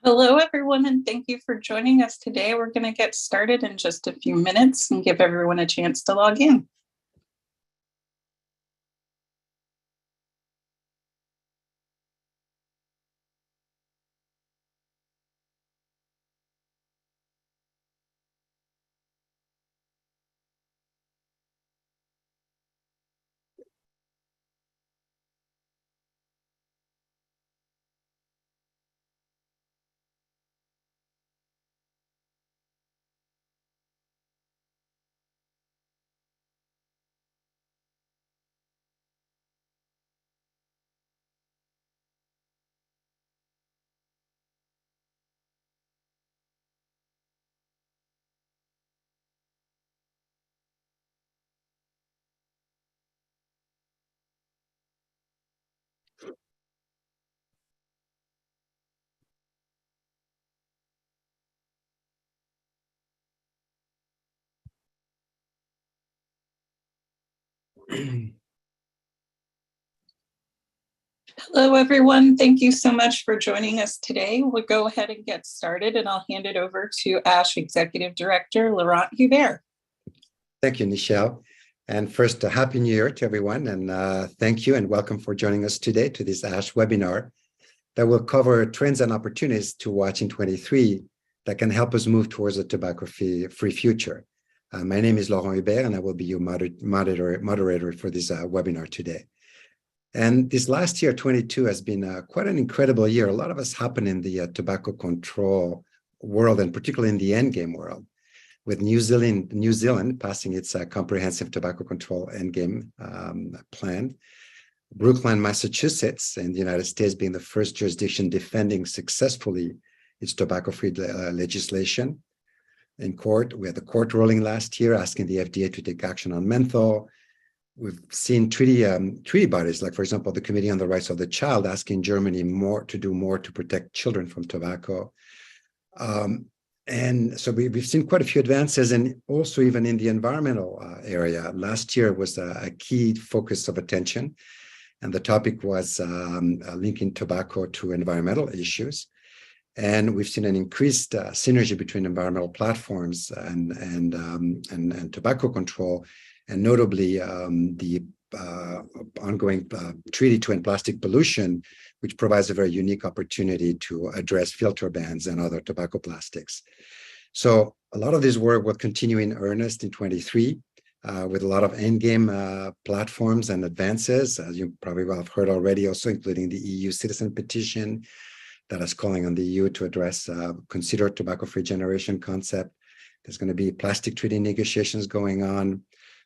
Hello, everyone, and thank you for joining us today. We're going to get started in just a few minutes and give everyone a chance to log in. Hello, everyone. Thank you so much for joining us today. We'll go ahead and get started, and I'll hand it over to ASH Executive Director, Laurent Huber. Thank you, Nichelle. And first, a Happy New Year to everyone. And thank you and welcome for joining us today to this ASH webinar that will cover trends and opportunities to watch in 23 that can help us move towards a tobacco-free future. My name is Laurent Huber, and I will be your moderator for this webinar today. And this last year, 22, has been quite an incredible year. A lot of us happened in the tobacco control world, and particularly in the endgame world, with New Zealand passing its comprehensive tobacco control endgame plan, Brookline, Massachusetts, in the United States being the first jurisdiction defending successfully its tobacco-free legislation in court. We had the court ruling last year asking the FDA to take action on menthol. We've seen treaty bodies, like, for example, the Committee on the Rights of the Child, asking Germany to do more to protect children from tobacco. And so we've seen quite a few advances, and also even in the environmental area. Last year was a key focus of attention, and the topic was linking tobacco to environmental issues. And we've seen an increased synergy between environmental platforms and tobacco control, and notably the ongoing treaty to end plastic pollution, which provides a very unique opportunity to address filter bans and other tobacco plastics. So a lot of this work will continue in earnest in 23 with a lot of endgame platforms and advances, as you probably will have heard already, also including the EU citizen petition that is calling on the EU to address consider tobacco-free generation concept. There's going to be plastic treaty negotiations going on.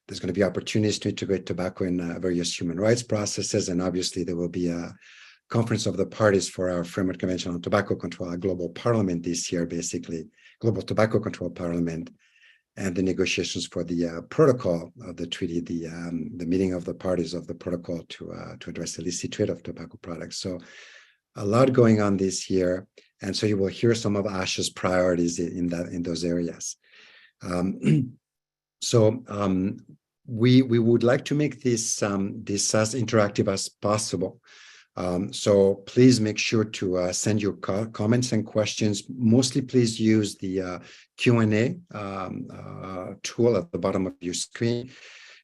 There's going to be opportunities to integrate tobacco in various human rights processes. And obviously, there will be a conference of the parties for our Framework Convention on Tobacco Control, a global parliament this year, basically, global tobacco control parliament, and the negotiations for the protocol of the treaty, the meeting of the parties of the protocol to address illicit trade of tobacco products. So a lot going on this year. And so you will hear some of ASH's priorities in those areas. We would like to make this as interactive as possible. So please make sure to send your comments and questions. Mostly, please use the Q&A tool at the bottom of your screen.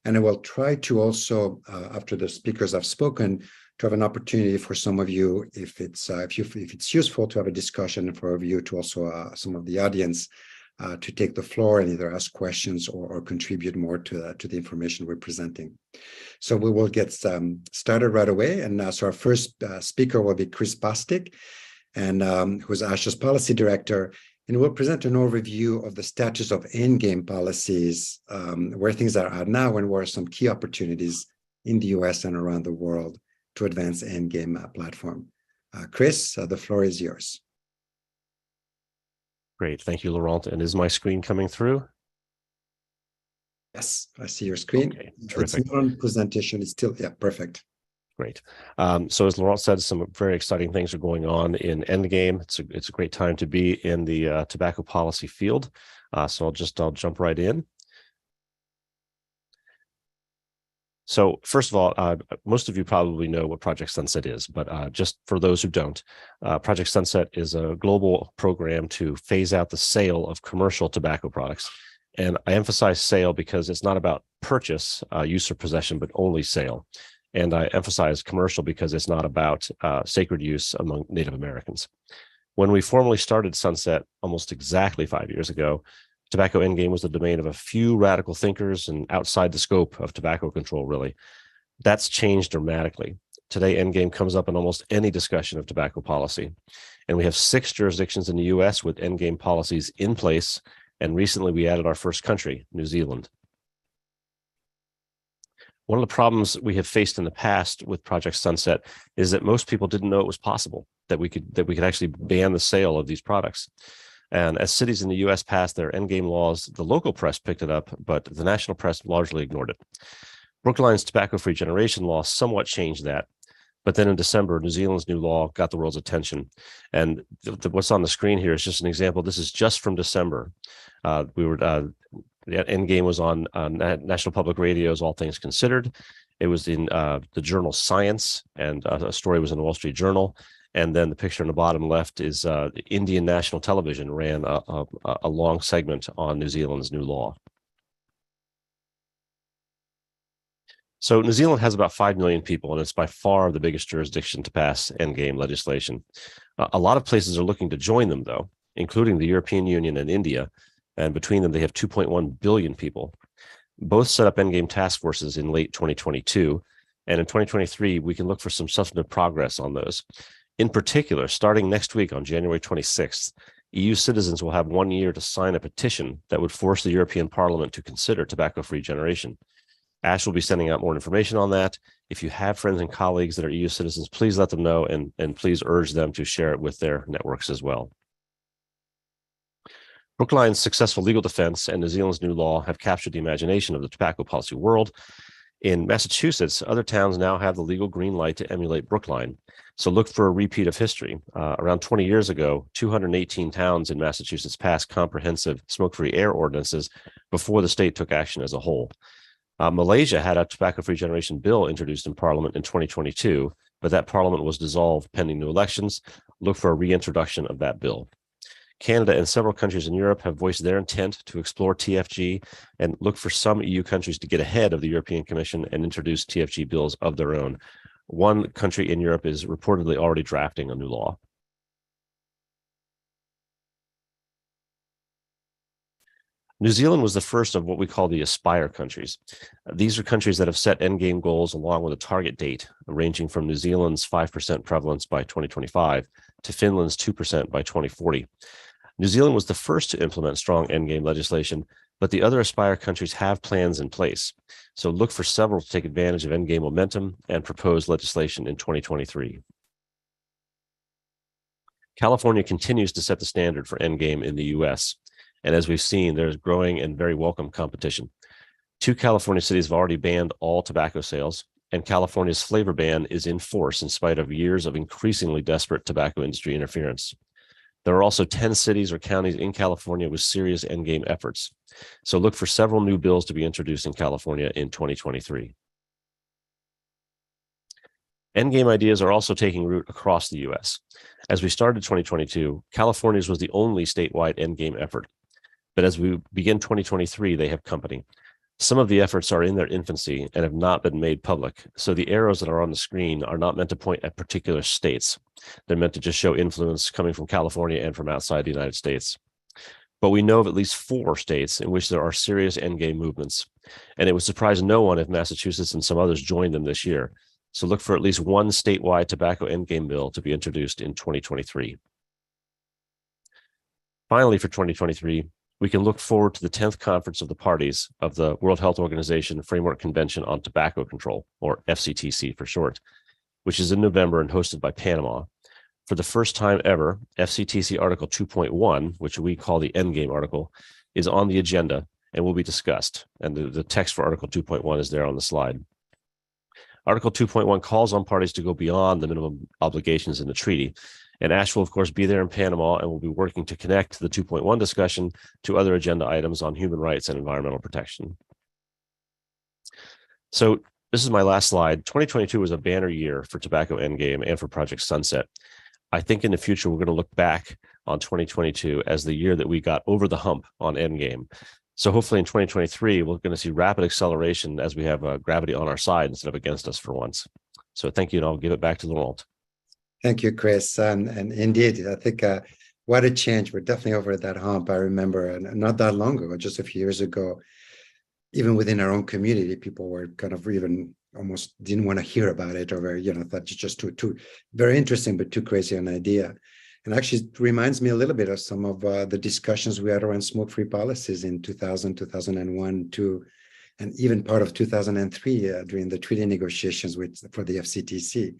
And I will try to also, after the speakers have spoken, to have an opportunity for some of you, if it's useful, to have a discussion, for you to also some of the audience to take the floor and either ask questions or contribute more to the information we're presenting. So we will get started right away. And so our first speaker will be Chris Bostic, and who's ASH's policy director, and we'll present an overview of the status of endgame policies, where things are at now, and where are some key opportunities in the US and around the world to advance endgame platform. Chris, the floor is yours. Great. Thank you, Laurent. And is my screen coming through? Yes, I see your screen. Okay, terrific. It's not on presentation. It's still, yeah, perfect. Great. So as Laurent said, some very exciting things are going on in endgame. It's a great time to be in the tobacco policy field. So I'll jump right in. So first of all, most of you probably know what Project Sunset is, but just for those who don't, Project Sunset is a global program to phase out the sale of commercial tobacco products. And I emphasize sale because it's not about purchase, use, or possession, but only sale. And I emphasize commercial because it's not about sacred use among Native Americans. When we formally started Sunset almost exactly 5 years ago, tobacco endgame was the domain of a few radical thinkers and outside the scope of tobacco control, really. That's changed dramatically. Today, endgame comes up in almost any discussion of tobacco policy. And we have 6 jurisdictions in the US with endgame policies in place. And recently we added our first country, New Zealand. One of the problems we have faced in the past with Project Sunset is that most people didn't know it was possible, that we could actually ban the sale of these products. And as cities in the US passed their endgame laws, the local press picked it up, but the national press largely ignored it. Brookline's tobacco-free generation law somewhat changed that. But then in December, New Zealand's new law got the world's attention. And what's on the screen here is just an example. This is just from December. The endgame was on National Public Radio's All Things Considered. It was in the journal Science, and a story was in the Wall Street Journal. And then the picture on the bottom left is Indian National Television ran a long segment on New Zealand's new law. So New Zealand has about 5 million people, and it's by far the biggest jurisdiction to pass endgame legislation. A lot of places are looking to join them, though, including the European Union and India. And between them, they have 2.1 billion people. Both set up endgame task forces in late 2022. And in 2023, we can look for some substantive progress on those. In particular, starting next week on January 26th, EU citizens will have 1 year to sign a petition that would force the European Parliament to consider tobacco-free generation. Ash will be sending out more information on that. If you have friends and colleagues that are EU citizens, please let them know, and please urge them to share it with their networks as well. Brookline's successful legal defense and New Zealand's new law have captured the imagination of the tobacco policy world. In Massachusetts, other towns now have the legal green light to emulate Brookline. So look for a repeat of history. Around 20 years ago, 218 towns in Massachusetts passed comprehensive smoke-free air ordinances before the state took action as a whole. Malaysia had a tobacco-free generation bill introduced in Parliament in 2022, but that Parliament was dissolved pending new elections. Look for a reintroduction of that bill. Canada and several countries in Europe have voiced their intent to explore TFG, and look for some EU countries to get ahead of the European Commission and introduce TFG bills of their own. One country in Europe is reportedly already drafting a new law. New Zealand was the first of what we call the Aspire countries. These are countries that have set endgame goals along with a target date, ranging from New Zealand's 5% prevalence by 2025 to Finland's 2% by 2040. New Zealand was the first to implement strong endgame legislation, but the other Aspire countries have plans in place. So look for several to take advantage of endgame momentum and propose legislation in 2023. California continues to set the standard for endgame in the US. And as we've seen, there's growing and very welcome competition. 2 California cities have already banned all tobacco sales, and California's flavor ban is in force in spite of years of increasingly desperate tobacco industry interference. There are also 10 cities or counties in California with serious endgame efforts. So look for several new bills to be introduced in California in 2023. Endgame ideas are also taking root across the US. As we started 2022, California's was the only statewide endgame effort. But as we begin 2023, they have company. Some of the efforts are in their infancy and have not been made public. So the arrows that are on the screen are not meant to point at particular states. They're meant to just show influence coming from California and from outside the United States. But we know of at least 4 states in which there are serious endgame movements. And it would surprise no one if Massachusetts and some others joined them this year. So look for at least one statewide tobacco endgame bill to be introduced in 2023. Finally, for 2023, we can look forward to the 10th conference of the parties of the World Health Organization Framework Convention on Tobacco Control, or FCTC for short, which is in November and hosted by Panama. For the first time ever, FCTC Article 2.1, which we call the Endgame Article, is on the agenda and will be discussed. And the text for Article 2.1 is there on the slide. Article 2.1 calls on parties to go beyond the minimum obligations in the treaty. And Ash will, of course, be there in Panama and will be working to connect the 2.1 discussion to other agenda items on human rights and environmental protection. So This is my last slide. 2022 was a banner year for Tobacco Endgame and for Project Sunset. I think in the future, we're going to look back on 2022 as the year that we got over the hump on Endgame. So hopefully in 2023, we're going to see rapid acceleration as we have gravity on our side instead of against us for once. So thank you, and I'll give it back to Laurent. Thank you, Chris. And indeed, I think what a change. We're definitely over that hump. I remember not that long ago, just a few years ago, even within our own community, people were kind of even almost didn't want to hear about it, or thought it's just too very interesting, but too crazy an idea. And actually, it reminds me a little bit of some of the discussions we had around smoke-free policies in 2000, 2001, and even part of 2003 during the treaty negotiations for the FCTC,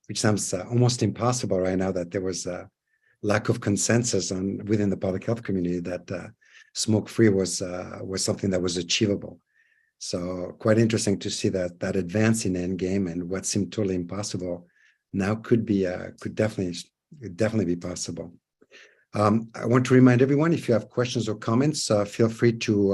which sounds almost impossible right now, that there was a lack of consensus within the public health community that smoke-free was something that was achievable. So quite interesting to see that advance in Endgame, and what seemed totally impossible now could definitely be possible. I want to remind everyone, if you have questions or comments, feel free to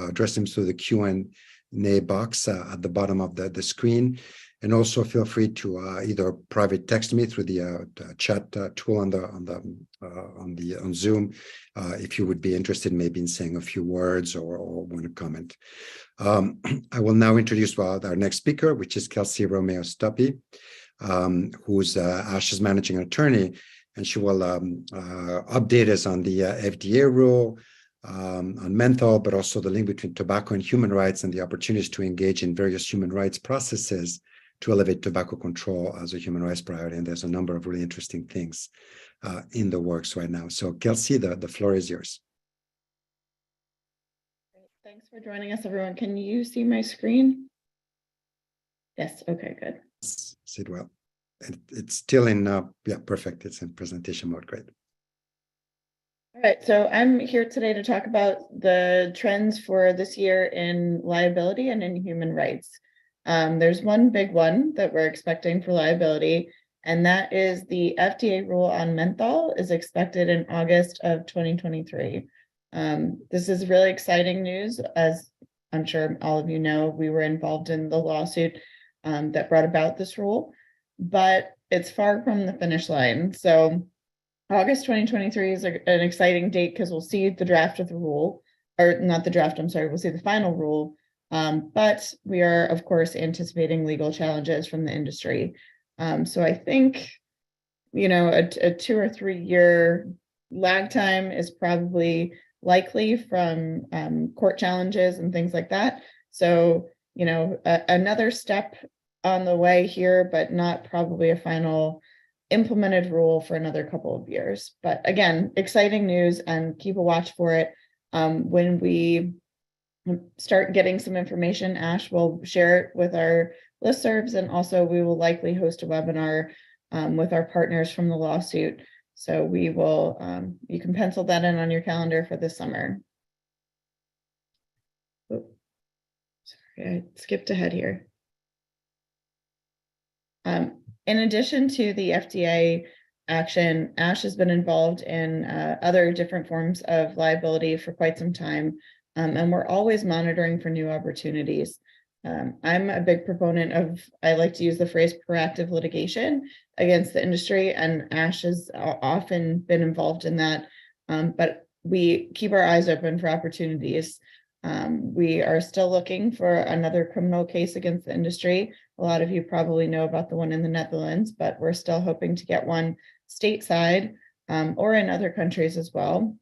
address them through the Q&A box at the bottom of the screen. And also feel free to either private text me through the chat tool on Zoom if you would be interested maybe in saying a few words or want to comment. I will now introduce our next speaker, which is Kelsey Romeo-Stuppy, who's ASH's managing attorney, and she will update us on the FDA rule, on menthol, but also the link between tobacco and human rights and the opportunities to engage in various human rights processes to elevate tobacco control as a human rights priority. And there's a number of really interesting things in the works right now. So Kelsey, the floor is yours. Thanks for joining us, everyone. Can you see my screen? Yes, okay, good. See it well. It's still in, yeah, perfect. It's in presentation mode, great. All right, so I'm here today to talk about the trends for this year in liability and in human rights. There's one big one that we're expecting for liability, and that is the FDA rule on menthol is expected in August of 2023. This is really exciting news. As I'm sure all of you know, we were involved in the lawsuit that brought about this rule, but it's far from the finish line. So August 2023 is an exciting date because we'll see the draft of the rule, or not the draft, I'm sorry, we'll see the final rule. But we are, of course, anticipating legal challenges from the industry. So I think, a 2 or 3 year lag time is probably likely from court challenges and things like that. So, another step on the way here, but not probably a final implemented rule for another couple of years. But again, exciting news, and keep a watch for it. When we start getting some information, Ash will share it with our listservs, and also we will likely host a webinar with our partners from the lawsuit. So we will, you can pencil that in on your calendar for this summer. Oh, sorry, I skipped ahead here. In addition to the FDA action, Ash has been involved in other different forms of liability for quite some time, and we're always monitoring for new opportunities. I'm a big proponent of, I like to use the phrase proactive litigation against the industry, and Ash has often been involved in that, but we keep our eyes open for opportunities. We are still looking for another criminal case against the industry. A lot of you probably know about the one in the Netherlands, but we're still hoping to get one stateside or in other countries as well.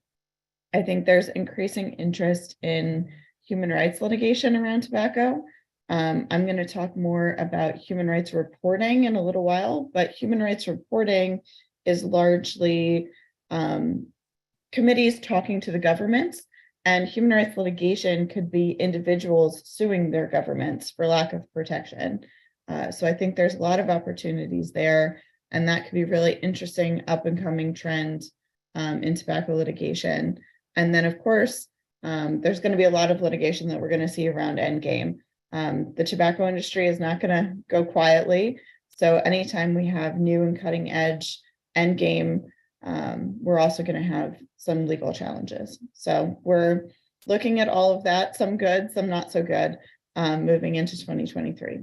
I think there's increasing interest in human rights litigation around tobacco. I'm going to talk more about human rights reporting in a little while, but human rights reporting is largely committees talking to the governments, and human rights litigation could be individuals suing their governments for lack of protection. So I think there's a lot of opportunities there, and that could be really interesting up and coming trend in tobacco litigation. And then, of course, there's going to be a lot of litigation that we're going to see around endgame. The tobacco industry is not going to go quietly. So anytime we have new and cutting edge endgame, we're also going to have some legal challenges. So we're looking at all of that, some good, some not so good, moving into 2023.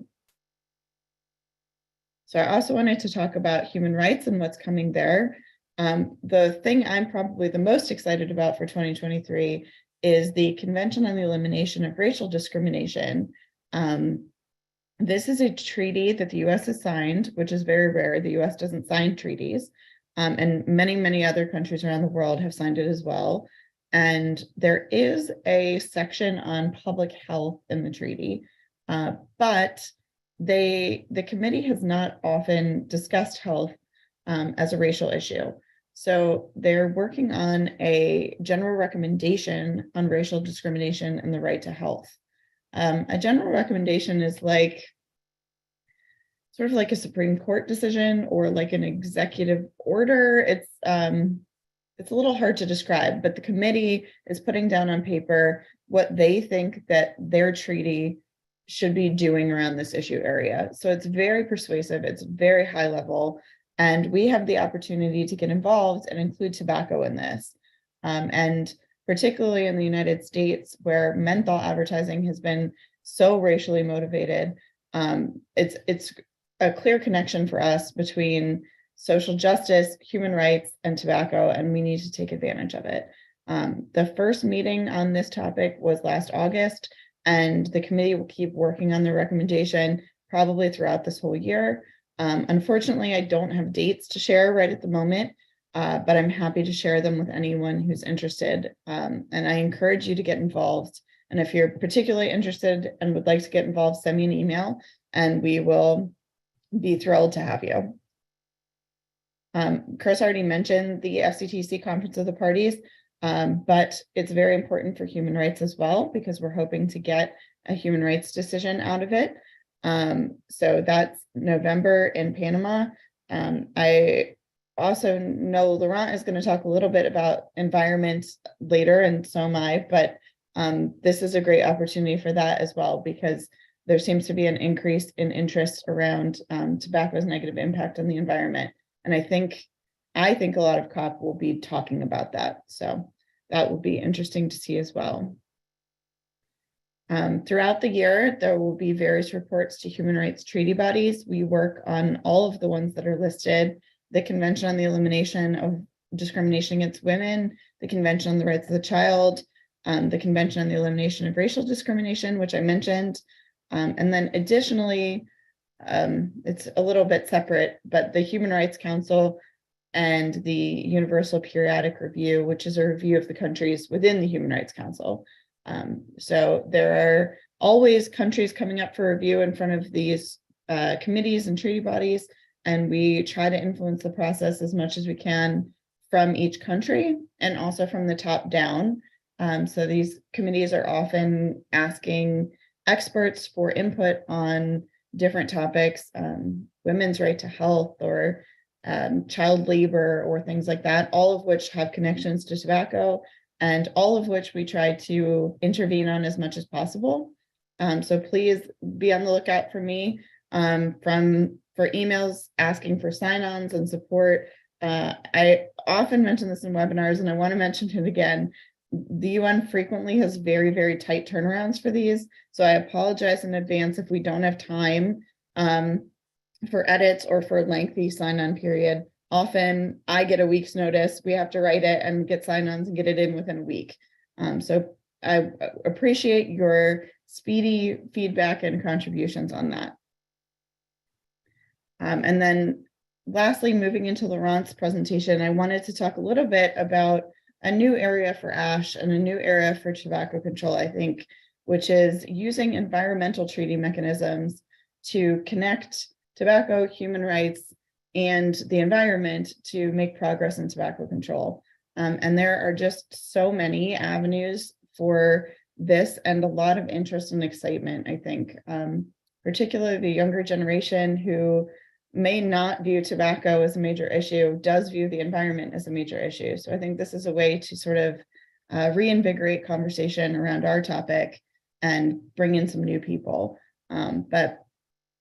So I also wanted to talk about human rights and what's coming there. The thing I'm probably the most excited about for 2023 is the Convention on the Elimination of Racial Discrimination. This is a treaty that the US has signed, which is very rare. The US doesn't sign treaties, and many, many other countries around the world have signed it as well. And there is a section on public health in the treaty, but the committee has not often discussed health as a racial issue. So they're working on a general recommendation on racial discrimination and the right to health. A general recommendation is like sort of like a Supreme Court decision or like an executive order. It's a little hard to describe, but the committee is putting down on paper what they think that their treaty should be doing around this issue area. So it's very persuasive, it's very high level, and we have the opportunity to get involved and include tobacco in this. And particularly in the United States, where menthol advertising has been so racially motivated, it's a clear connection for us between social justice, human rights, and tobacco, and we need to take advantage of it. The first meeting on this topic was last August, and the committee will keep working on the recommendation probably throughout this whole year. Unfortunately, I don't have dates to share right at the moment, but I'm happy to share them with anyone who's interested. And I encourage you to get involved. And if you're particularly interested and would like to get involved, send me an email and we will be thrilled to have you. Chris already mentioned the FCTC Conference of the Parties, but it's very important for human rights as well, because we're hoping to get a human rights decision out of it. So that's November in Panama. I also know Laurent is going to talk a little bit about environment later, and so am I, but this is a great opportunity for that as well, because there seems to be an increase in interest around tobacco's negative impact on the environment. And I think a lot of COP will be talking about that. So that will be interesting to see as well. Throughout the year, there will be various reports to human rights treaty bodies. We work on all of the ones that are listed: the Convention on the Elimination of Discrimination Against Women, the Convention on the Rights of the Child, the Convention on the Elimination of Racial Discrimination, which I mentioned. And then additionally, it's a little bit separate, but the Human Rights Council and the Universal Periodic Review, which is a review of the countries within the Human Rights Council. So there are always countries coming up for review in front of these committees and treaty bodies, and we try to influence the process as much as we can from each country and also from the top down. So these committees are often asking experts for input on different topics, women's right to health or child labor or things like that, all of which have connections to tobacco, and all of which we try to intervene on as much as possible. So please be on the lookout for me for emails asking for sign-ons and support. I often mention this in webinars, and I want to mention it again. The UN frequently has very, very tight turnarounds for these. So I apologize in advance if we don't have time for edits or for a lengthy sign-on period. Often I get a week's notice. We have to write it and get sign-ons and get it in within a week. So I appreciate your speedy feedback and contributions on that. And then lastly, moving into Laurent's presentation, I wanted to talk a little bit about a new area for ASH and a new area for tobacco control, I think, which is using environmental treaty mechanisms to connect tobacco, human rights, and the environment to make progress in tobacco control. And there are just so many avenues for this and a lot of interest and excitement, I think, particularly the younger generation who may not view tobacco as a major issue, does view the environment as a major issue. So I think this is a way to sort of reinvigorate conversation around our topic and bring in some new people. But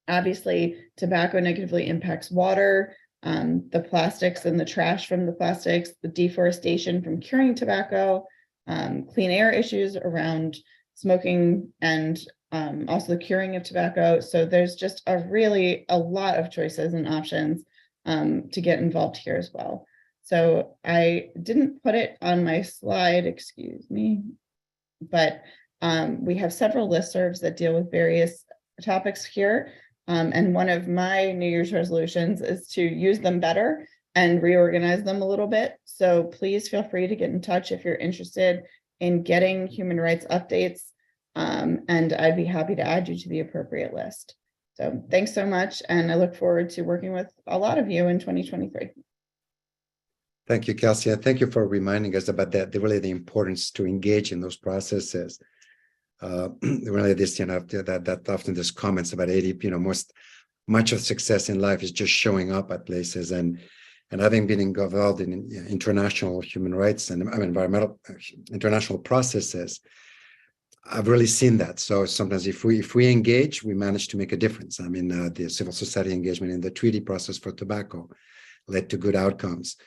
obviously, tobacco negatively impacts water, the plastics and the trash from the plastics, the deforestation from curing tobacco, clean air issues around smoking and also the curing of tobacco. So there's just a lot of choices and options to get involved here as well. So I didn't put it on my slide, excuse me, but we have several listservs that deal with various topics here. And one of my New Year's resolutions is to use them better and reorganize them a little bit. So please feel free to get in touch if you're interested in getting human rights updates. And I'd be happy to add you to the appropriate list. So thanks so much. And I look forward to working with a lot of you in 2023. Thank you, Kelsey. And thank you for reminding us about that, really the importance to engage in those processes. Really this, that often there's comments about 80, much of success in life is just showing up at places, and having been involved in international human rights and environmental international processes, I've really seen that. So sometimes if we engage, we manage to make a difference. The civil society engagement in the treaty process for tobacco led to good outcomes.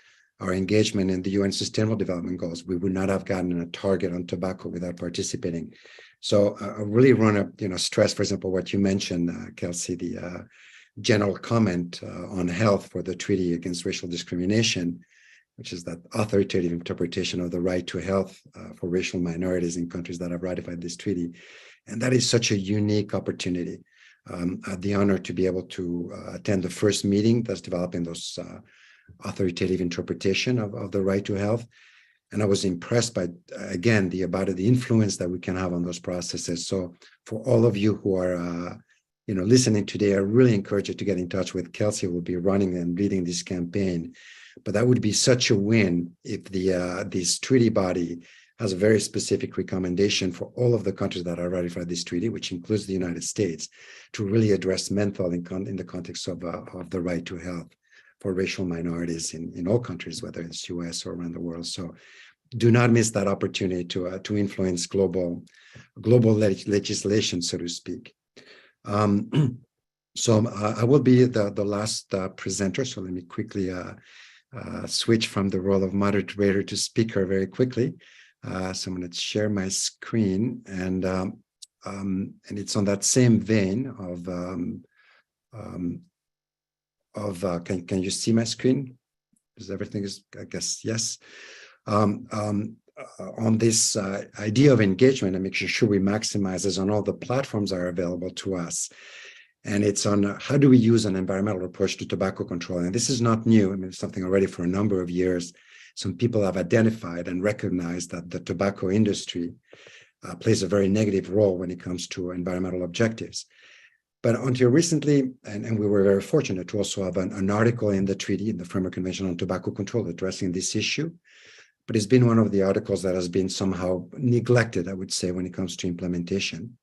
Our engagement in the UN Sustainable Development Goals, we would not have gotten a target on tobacco without participating. So I really want to, stress, for example, what you mentioned, Kelsey, the general comment on health for the Treaty Against Racial Discrimination, which is that authoritative interpretation of the right to health for racial minorities in countries that have ratified this treaty. And that is such a unique opportunity. I had the honor to be able to attend the first meeting that's developing those authoritative interpretation of the right to health. And I was impressed by, again, the influence that we can have on those processes. So for all of you who are listening today, I really encourage you to get in touch with Kelsey, who will be running and leading this campaign. But that would be such a win if this treaty body has a very specific recommendation for all of the countries that are ratified this treaty, which includes the United States, to really address menthol in the context of the right to health for racial minorities in all countries, whether it's US or around the world. So do not miss that opportunity to influence global legislation, so to speak. So I will be the last presenter. So let me quickly switch from the role of moderator to speaker very quickly. So I'm going to share my screen, and it's on that same vein can you see my screen? Because everything is, I guess, yes. On this idea of engagement and making sure we maximize this on all the platforms that are available to us. And it's on how do we use an environmental approach to tobacco control? And this is not new. It's something already for a number of years. Some people have identified and recognized that the tobacco industry plays a very negative role when it comes to environmental objectives. But until recently, and we were very fortunate to also have an article in the treaty, in the Framework Convention on Tobacco Control, addressing this issue. But it's been one of the articles that has been somehow neglected, I would say, when it comes to implementation.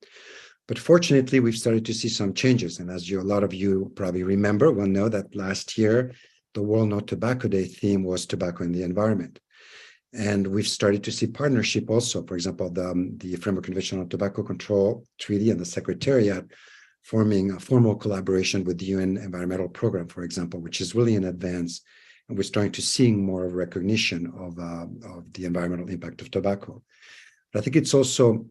But fortunately, we've started to see some changes. And as a lot of you probably remember, will know that last year, the World No Tobacco Day theme was tobacco in the environment. And we've started to see partnership also. For example, the Framework Convention on Tobacco Control Treaty and the Secretariat forming a formal collaboration with the UN Environmental Program, for example, which is really in advance. And we're starting to see more recognition of the environmental impact of tobacco. But I think it's also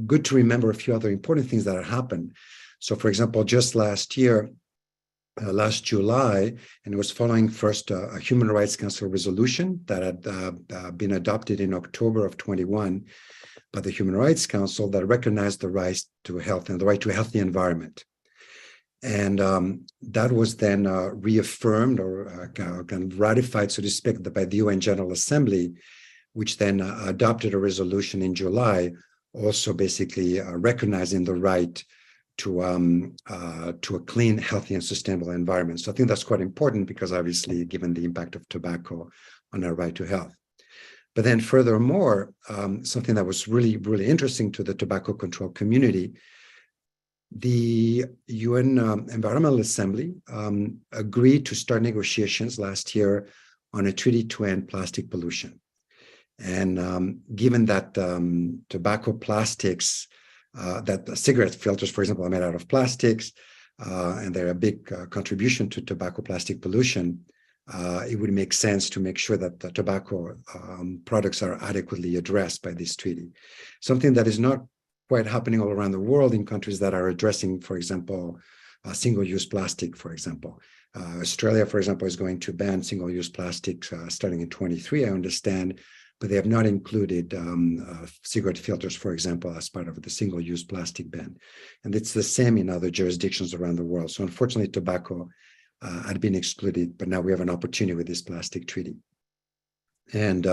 good to remember a few other important things that have happened. So, for example, just last year, last July, and it was following first a Human Rights Council resolution that had been adopted in October of 21 by the Human Rights Council that recognized the right to health and the right to a healthy environment. And that was then reaffirmed or kind of ratified, so to speak, by the UN General Assembly, which then adopted a resolution in July, also basically recognizing the right to a clean, healthy, and sustainable environment. So I think that's quite important because obviously, given the impact of tobacco on our right to health. But then furthermore, something that was really, really interesting to the tobacco control community, the UN Environmental Assembly agreed to start negotiations last year on a treaty to end plastic pollution. And given that tobacco plastics, that cigarette filters, for example, are made out of plastics, and they're a big contribution to tobacco plastic pollution, it would make sense to make sure that the tobacco products are adequately addressed by this treaty. Something that is not quite happening all around the world in countries that are addressing, for example, single-use plastic, for example. Australia, for example, is going to ban single-use plastic starting in 23, I understand, but they have not included cigarette filters, for example, as part of the single-use plastic ban. And it's the same in other jurisdictions around the world. So unfortunately, tobacco had been excluded, but now we have an opportunity with this plastic treaty. And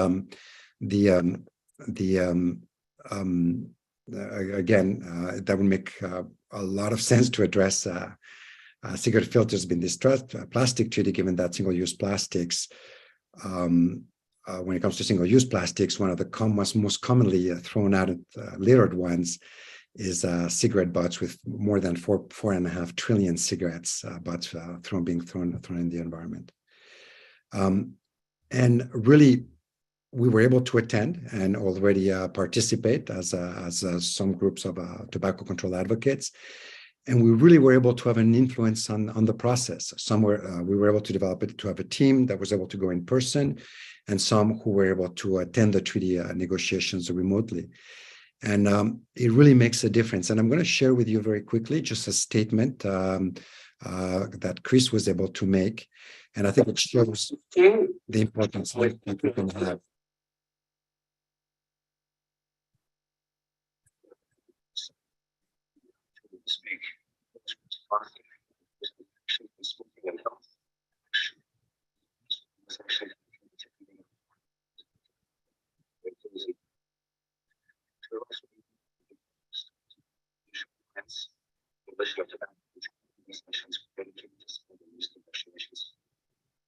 again, that would make a lot of sense to address cigarette filters being distressed, plastic treaty, given that single-use plastics, when it comes to single-use plastics, one of the most commonly thrown out littered ones is cigarette butts with more than 4.5 trillion cigarettes butts being thrown in the environment. And really, we were able to attend and already participate as some groups of tobacco control advocates. And we really were able to have an influence on the process. We were able to develop it to have a team that was able to go in person, and some who were able to attend the treaty negotiations remotely. And it really makes a difference. And I'm going to share with you very quickly just a statement that Chris was able to make. And I think it shows the importance that we can have. Speak. Smoking and health.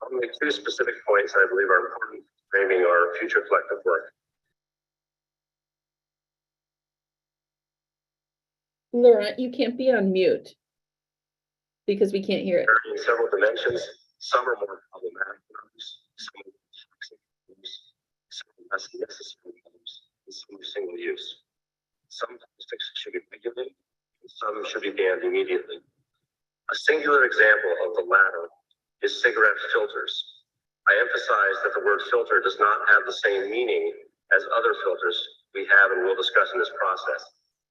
I'll make two specific points I believe are important for framing our future collective work. Laurent, you can't be on mute because we can't hear it. In several dimensions, some are more problematic than others, some are toxic than others, some are less necessary than others, and some are single use. Some plastics should be regulated, and some should be banned immediately. A singular example of the latter is cigarette filters. I emphasize that the word filter does not have the same meaning as other filters we have and will discuss in this process,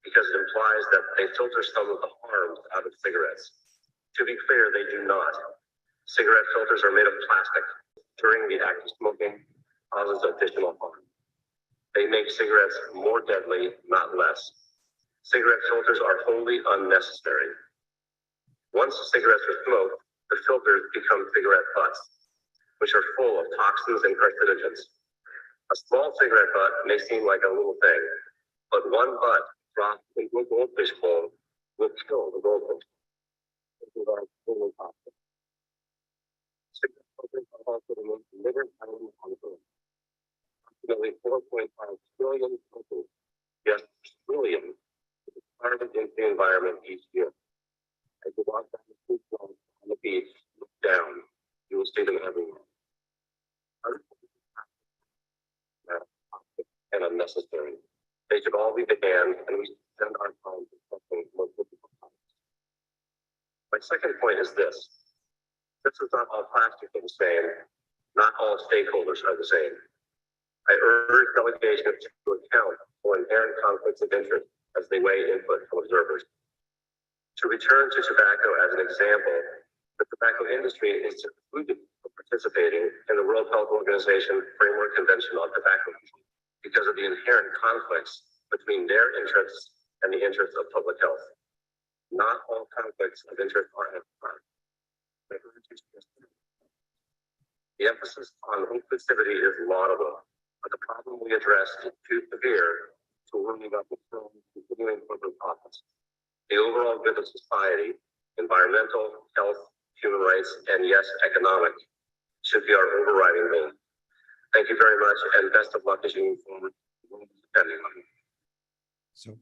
because it implies that they filter some of the harms out of cigarettes. To be clear, they do not. Cigarette filters are made of plastic. During the act of smoking, causes additional harm. They make cigarettes more deadly, not less. Cigarette filters are wholly unnecessary. Once cigarettes are smoked, the filters become cigarette butts, which are full of toxins and carcinogens. A small cigarette butt may seem like a little thing, but one butt dropped into a goldfish bowl will kill the goldfish. Cigarette filters are also the most litter item on Earth. Approximately 4.5 trillion filters, yes, trillion, is discarded into the environment each year. As you walk down the street on the beach, look down, you will see them everywhere. And unnecessary. They should all be banned, and we should spend our time discussing more difficult topics. My second point is this. This is not all plastics are the same. Not all stakeholders are the same. I urge delegations to account for inherent conflicts of interest as they weigh input from observers. To return to tobacco as an example, the tobacco industry is excluded from participating in the World Health Organization Framework Convention on Tobacco because of the inherent conflicts between their interests and the interests of public health. Not all conflicts of interest are amplified. The emphasis on inclusivity is laudable, but the problem we address is too severe to worry about the continuing public office. The overall good of society, environmental, health, human rights, and yes, economic, should be our overriding goal. Thank you very much, and best of luck as you move forward. So,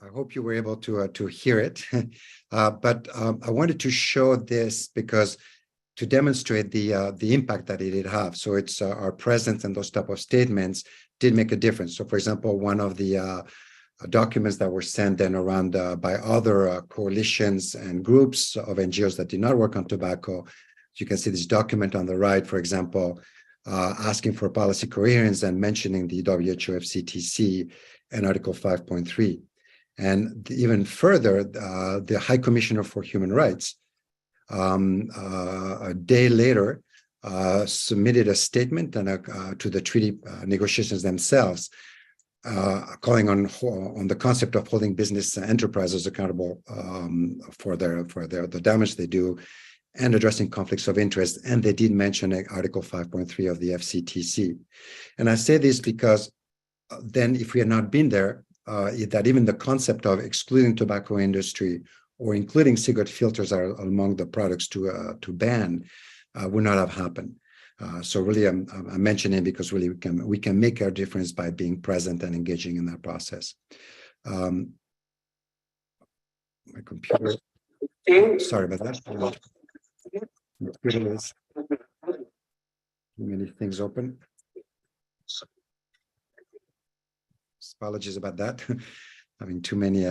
I hope you were able to hear it, but I wanted to show this because to demonstrate the impact that it did have. So it's our presence and those type of statements did make a difference. So, for example, one of the documents that were sent then around by other coalitions and groups of NGOs that did not work on tobacco. You can see this document on the right, for example, asking for policy coherence and mentioning the WHO FCTC and Article 5.3. And even further, the High Commissioner for Human Rights, a day later, submitted a statement to the treaty negotiations themselves, calling on the concept of holding business enterprises accountable for the damage they do, and addressing conflicts of interest. And they did mention Article 5.3 of the FCTC. And I say this because then, if we had not been there, that even the concept of excluding tobacco industry or including cigarette filters are among the products to ban would not have happened. So really, I'm mentioning because really we can make our difference by being present and engaging in that process. My computer. Sorry about that. Too many things open. Apologies about that. Having too many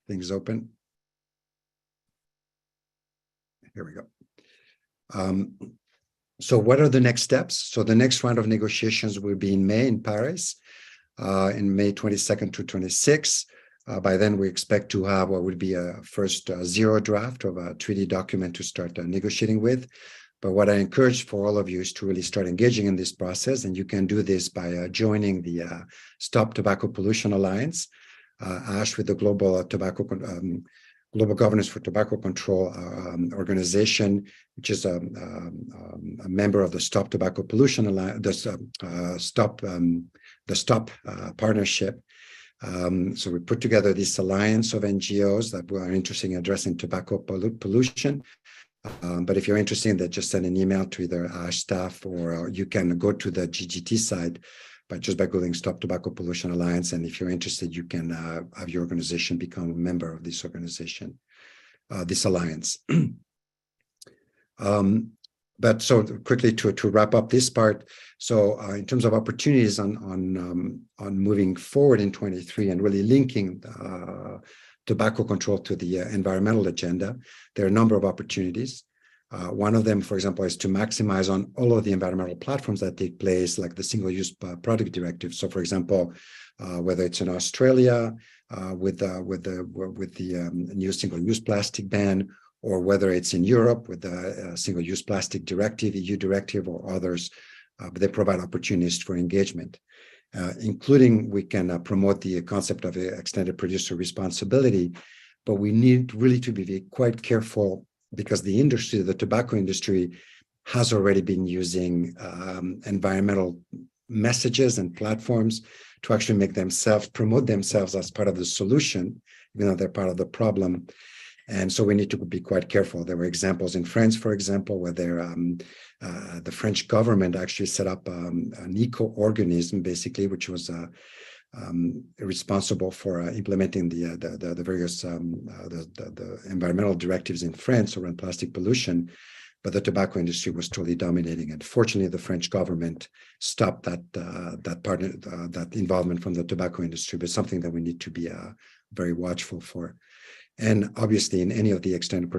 things open. Here we go. So what are the next steps? So the next round of negotiations will be in May in Paris, in May 22nd to 26th. By then, we expect to have what would be a first zero draft of a treaty document to start negotiating with. But what I encourage for all of you is to really start engaging in this process, and you can do this by joining the Stop Tobacco Pollution Alliance, ASH, with the Global Governance for Tobacco Control organization, which is a member of the Stop Tobacco Pollution Alliance, the Stop Partnership. So we put together this alliance of NGOs that are interested in addressing tobacco pollution. But if you're interested in that, just send an email to either ASH staff, or you can go to the GGT site by Googling Stop Tobacco Pollution Alliance. And if you're interested, you can have your organization become a member of this organization, this alliance. But so quickly to wrap up this part. So in terms of opportunities on moving forward in 23 and really linking tobacco control to the environmental agenda, there are a number of opportunities. One of them, for example, is to maximize on all of the environmental platforms that take place, like the single-use product directive. So, for example, whether it's in Australia with the new single-use plastic ban, or whether it's in Europe with the single-use plastic directive, EU directive, or others, but they provide opportunities for engagement. Including, we can promote the concept of extended producer responsibility, but we need really to be quite careful, because the industry, the tobacco industry, has already been using environmental messages and platforms to actually make themselves, promote themselves as part of the solution, even though they're part of the problem. And so we need to be quite careful. There were examples in France, for example, where the French government actually set up an eco-organism, basically, which was responsible for implementing the various the environmental directives in France around plastic pollution. But the tobacco industry was totally dominating. And fortunately, the French government stopped that involvement from the tobacco industry, but something that we need to be very watchful for. And obviously, in any of the extended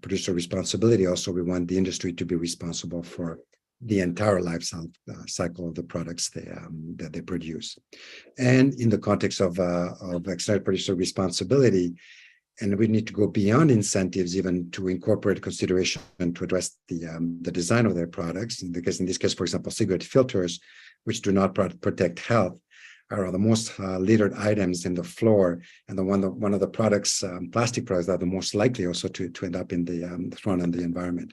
producer responsibility, also we want the industry to be responsible for the entire life cycle of the products that they produce. And in the context of extended producer responsibility, and we need to go beyond incentives even to incorporate consideration to address the design of their products. In this case, for example, cigarette filters, which do not protect health, are the most littered items in the floor, and one of the products, plastic products, that are the most likely also to end up in the thrown in the environment.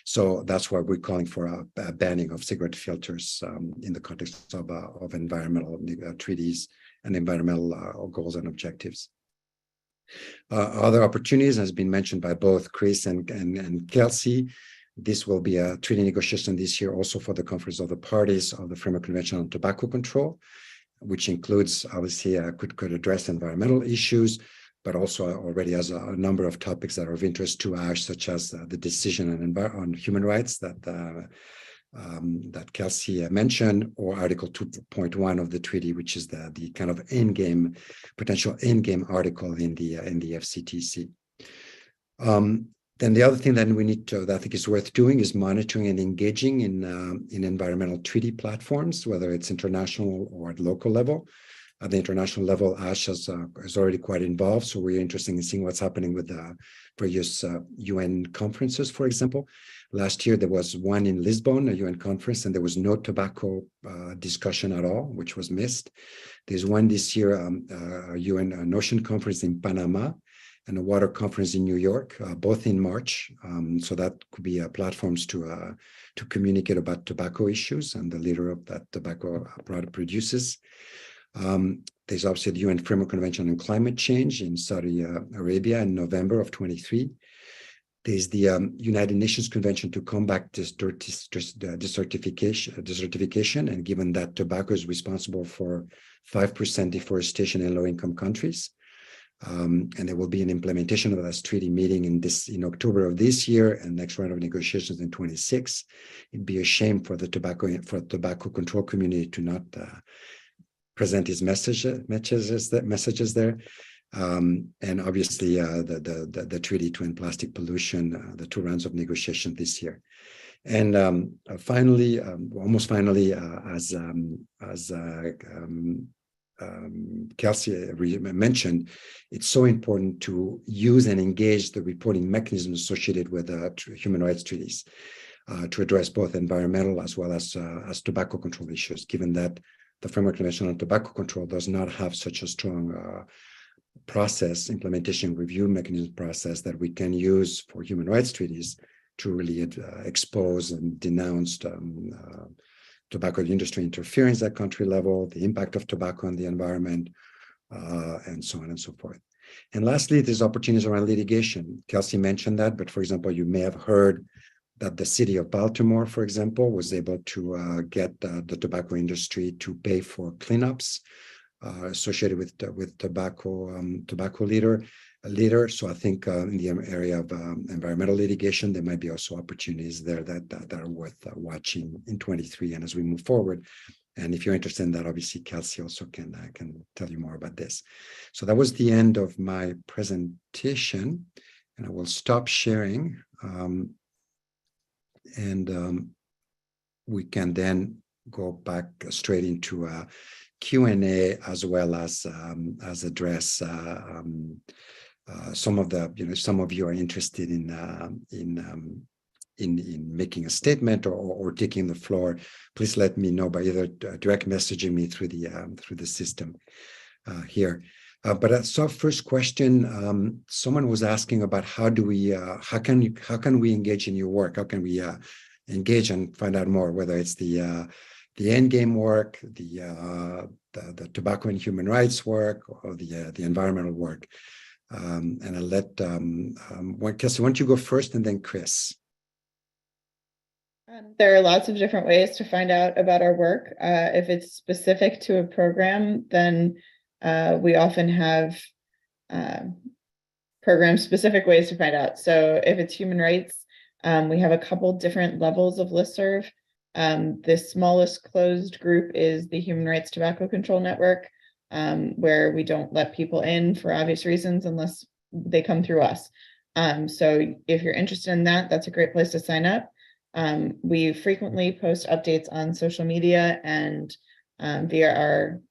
So that's why we're calling for a banning of cigarette filters in the context of environmental treaties and environmental goals and objectives. Other opportunities has been mentioned by both Chris and Kelsey. This will be a treaty negotiation this year also for the Conference of the Parties of the Framework Convention on Tobacco Control, which includes, obviously, could address environmental issues, but also already has a number of topics that are of interest to ASH, such as the decision on human rights that Kelsey mentioned, or Article 2.1 of the treaty, which is the kind of potential endgame article in the FCTC. Then the other thing that we need to, that I think is worth doing, is monitoring and engaging in environmental treaty platforms, whether it's international or at local level. At the international level, ASH is already quite involved, so we're interested in seeing what's happening with various UN conferences, for example. Last year, there was one in Lisbon, a UN conference, and there was no tobacco discussion at all, which was missed. There's one this year, a UN an ocean conference in Panama, and a water conference in New York, both in March. So that could be platforms to communicate about tobacco issues and the leader of that tobacco product produces. There's obviously the UN Framework Convention on Climate Change in Saudi Arabia in November of 23. There's the United Nations Convention to combat desertification, and given that tobacco is responsible for 5% deforestation in low-income countries. And there will be an implementation of this treaty meeting in October of this year, and next round of negotiations in 26. It'd be a shame for the tobacco control community to not present its messages there. And obviously the treaty to end plastic pollution, the 2 rounds of negotiation this year. And finally, almost finally, as Kelsey mentioned, it's so important to use and engage the reporting mechanisms associated with human rights treaties to address both environmental as well as tobacco control issues, given that the Framework Convention on Tobacco Control does not have such a strong implementation review mechanism process that we can use for human rights treaties to really expose and denounce tobacco industry interference at country level, the impact of tobacco on the environment, and so on and so forth. And lastly, there's opportunities around litigation. Kelsey mentioned that, but for example, you may have heard that the city of Baltimore, for example, was able to get the tobacco industry to pay for cleanups associated with tobacco litter. So I think in the area of environmental litigation, there might be also opportunities there that are worth watching in 23 and as we move forward. And if you're interested in that, obviously Kelsey also can tell you more about this. So that was the end of my presentation, and I will stop sharing. And we can then go back straight into Q&A, as well as address some of you are interested in making a statement or taking the floor. Please let me know by either direct messaging me through the system here. But so first question, someone was asking about how can we engage in your work? How can we engage and find out more, whether it's the endgame work, the tobacco and human rights work, or the environmental work? And I'll let Kelsey, why don't you go first, and then Chris. There are lots of different ways to find out about our work. If it's specific to a program, then we often have program-specific ways to find out. So if it's human rights, we have a couple different levels of listserv. The smallest closed group is the Human Rights Tobacco Control Network, where we don't let people in for obvious reasons unless they come through us. So if you're interested in that, that's a great place to sign up. We frequently post updates on social media and via our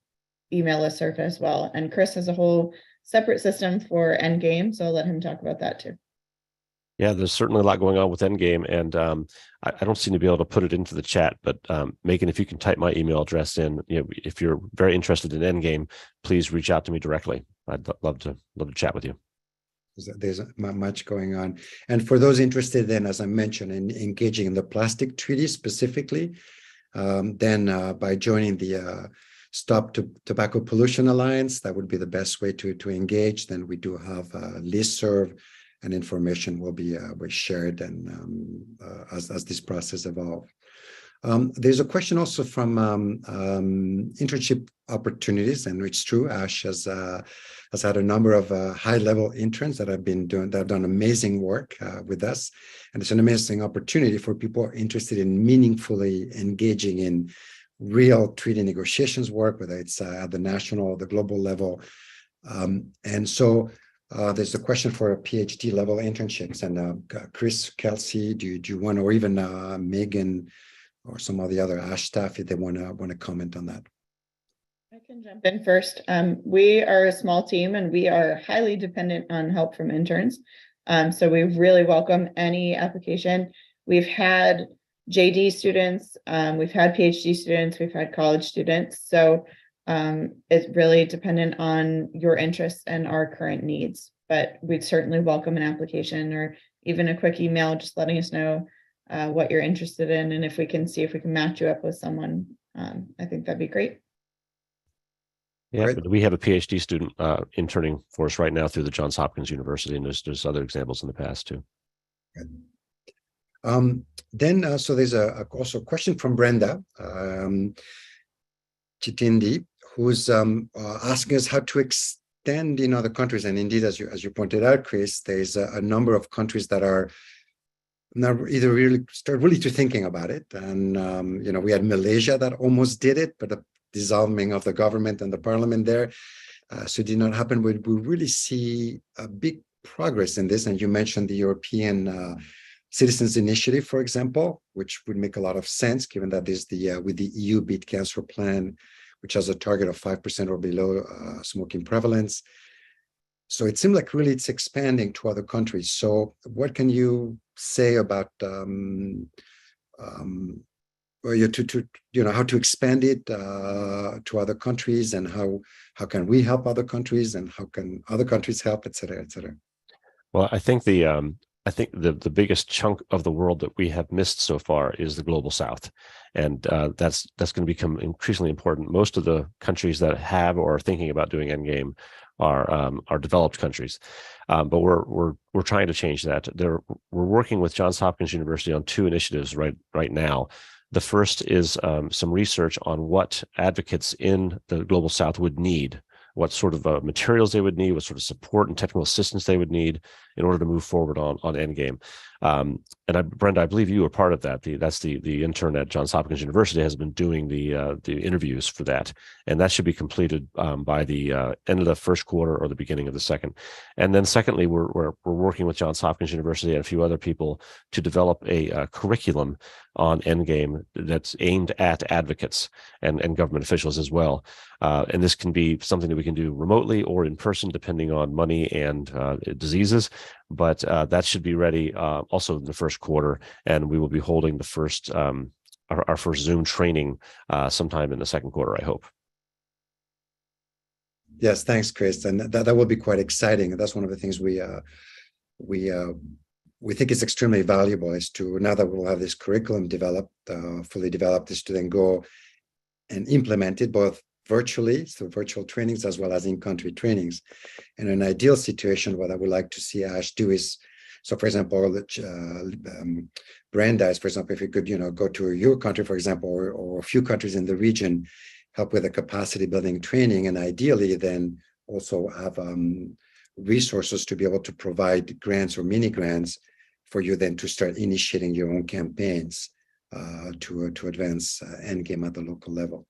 email listserv as well. And Chris has a whole separate system for endgame, so I'll let him talk about that too. Yeah, there's certainly a lot going on with endgame, and I don't seem to be able to put it into the chat, but Megan, if you can type my email address in, if you're very interested in endgame, please reach out to me directly. I'd love to chat with you. There's much going on. And for those interested in, as I mentioned, in engaging in the plastic treaty specifically, then by joining the Stop Tobacco Pollution Alliance, that would be the best way to engage. Then we do have a listserv, and information will be shared and as this process evolves. There's a question also from internship opportunities, and it's true. Ash has had a number of high-level interns that have done amazing work with us, and it's an amazing opportunity for people interested in meaningfully engaging in real treaty negotiations work, whether it's at the national or the global level. And so There's a question for PhD level internships, and Chris, Kelsey, do you want, or even Megan or some of the other ASH staff, if they want to comment on that? I can jump in first. We are a small team and we are highly dependent on help from interns. So we really welcome any application. We've had JD students, we've had PhD students, we've had college students. So it's really dependent on your interests and our current needs. But we'd certainly welcome an application or even a quick email just letting us know what you're interested in, and if we can see if we can match you up with someone. I think that'd be great. Yeah, Great. but we have a PhD student interning for us right now through the Johns Hopkins University, and there's other examples in the past too. Then, so there's also a question from Brenda Chitindi, who's asking us how to extend in other countries. And indeed, as you pointed out, Chris, there's a number of countries that are now either really to thinking about it. And, we had Malaysia that almost did it, but the dissolving of the government and the parliament there, so it did not happen. We really see a big progress in this. And you mentioned the European Citizens Initiative, for example, which would make a lot of sense given that there's with the EU Beat Cancer Plan, which has a target of 5% or below smoking prevalence. So it seems like really it's expanding to other countries. So what can you say about how to expand it to other countries, and how can we help other countries, and how can other countries help, et cetera, et cetera? Well, I think the biggest chunk of the world that we have missed so far is the global South, and that's going to become increasingly important. Most of the countries that have or are thinking about doing endgame are developed countries, but we're trying to change that. We're working with Johns Hopkins University on two initiatives right now. The first is some research on what advocates in the global South would need, what sort of materials they would need, what sort of support and technical assistance they would need in order to move forward on endgame. Brenda, I believe you were part of that. That's the intern at Johns Hopkins University has been doing the interviews for that, and that should be completed by the end of the first quarter or the beginning of the second. And then secondly, we're working with Johns Hopkins University and a few other people to develop a curriculum on endgame that's aimed at advocates and government officials as well. And this can be something that we can do remotely or in person, depending on money and diseases. But that should be ready also in the first quarter, and we will be holding the first our first Zoom training sometime in the second quarter, I hope. Yes, thanks, Chris, and that will be quite exciting. And that's one of the things we think is extremely valuable, is to, now that we'll have this curriculum developed, fully developed, is to then go and implement it both virtually, so virtual trainings, as well as in-country trainings. In an ideal situation, what I would like to see ASH do is, so for example, Brenda is, for example, if you could, go to your country, for example, or a few countries in the region, help with a capacity building training, and ideally then also have resources to be able to provide grants or mini grants for you then to start initiating your own campaigns to advance endgame at the local level.